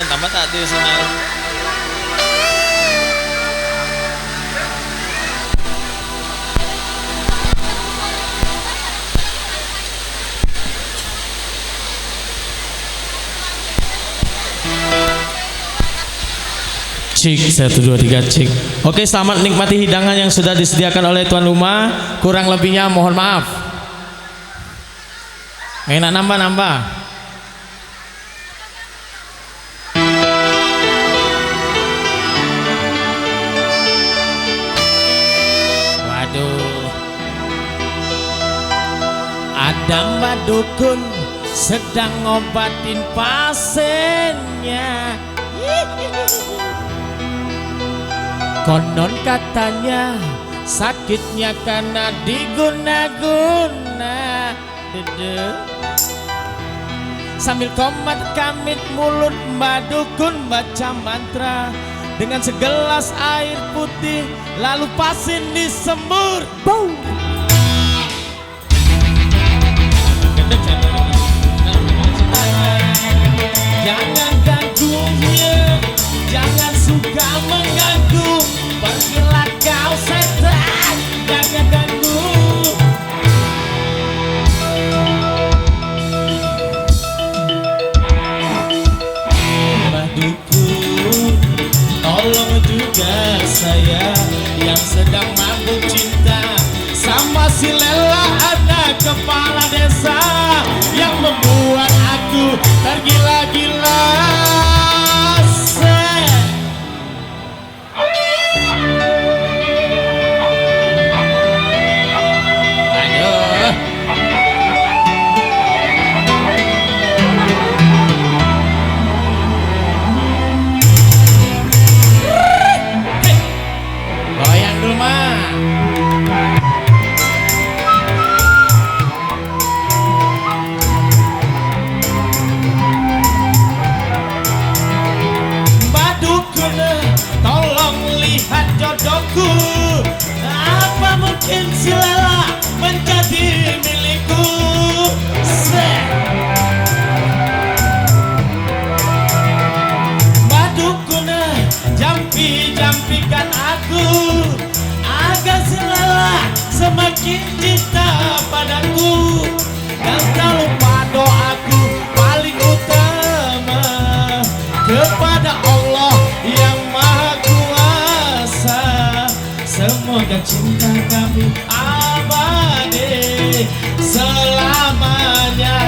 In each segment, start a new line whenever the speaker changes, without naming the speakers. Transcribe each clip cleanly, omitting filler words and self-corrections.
Tambah tak sinar. Cik, 1, 2, 3 cik. Oke, selamat nikmati hidangan yang sudah disediakan oleh tuan rumah. Kurang lebihnya mohon maaf. Enak nambah. Waduh. Ada mbak dukun sedang ngobatin pasiennya. Konon katanya sakitnya karena diguna-guna. Sambil komat kamit mulut mbak dukun baca mantra dengan segelas air putih lalu pasien disembur. Boom. Jangan ganggunya, jangan suka mengganggu. Pergilah kau setan, jangan ganggu. Mbah dukun, tolong juga saya yang sedang mabuk cinta sama si Lela, anak kepala desa yang membuat aku tergila-gila. Jodohku, apa mungkin si Lela menjadi milikku? Mbak dukun, jampikan aku agar si Lela semakin cinta padaku. Dan tak lupa doaku paling utama kepada Allah yang Maha Kuasa. Semoga cinta kami abadi selamanya.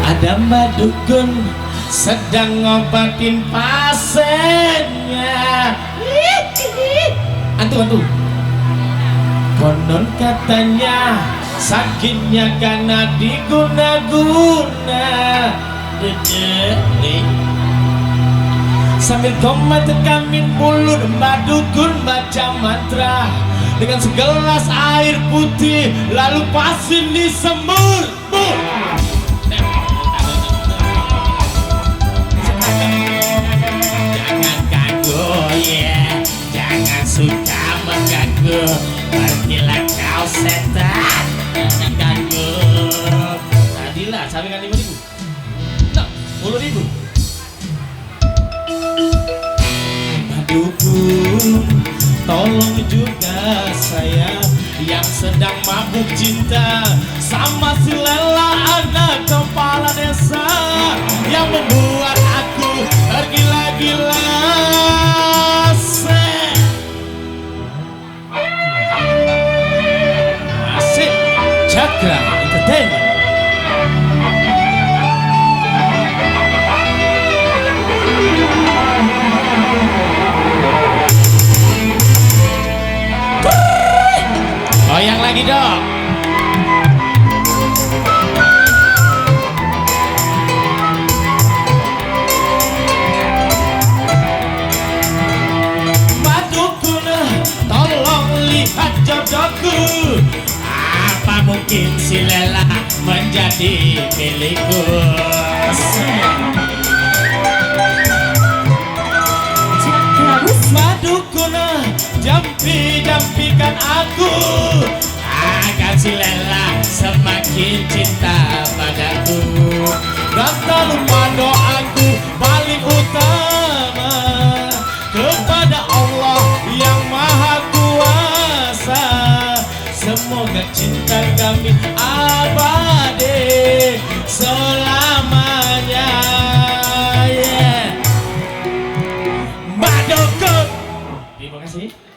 Ada mbak dukun sedang ngobatin pasiennya. Antu. Konon katanya sakitnya karena diguna-guna. Sambil komat kamit mulut mbak dukun baca mantra dengan segelas air putih lalu pasien disembur. Jangan ganggu ya, jangan suka mengganggu. Pergilah kau setan, jangan ganggu. Tadilah sampaikan 5.000, 10.000. Dukun, tolong juga saya yang sedang mabuk cinta sama si Lela, anak kepala desa yang membuat aku tergila-gila. Asik Cakra Entertainment. Goyang lagi dong. Mbak dukun, tolong lihat jodohku. Apa mungkin si Lela menjadi milikku? Mbak dukun, jampikan aku agar si Lela semakin cinta padaku. Dan tak lupa doaku paling utama kepada Allah yang Maha Kuasa. Semoga cinta kami abadi selamanya. Yeah. Mbak Dukun. Terima kasih.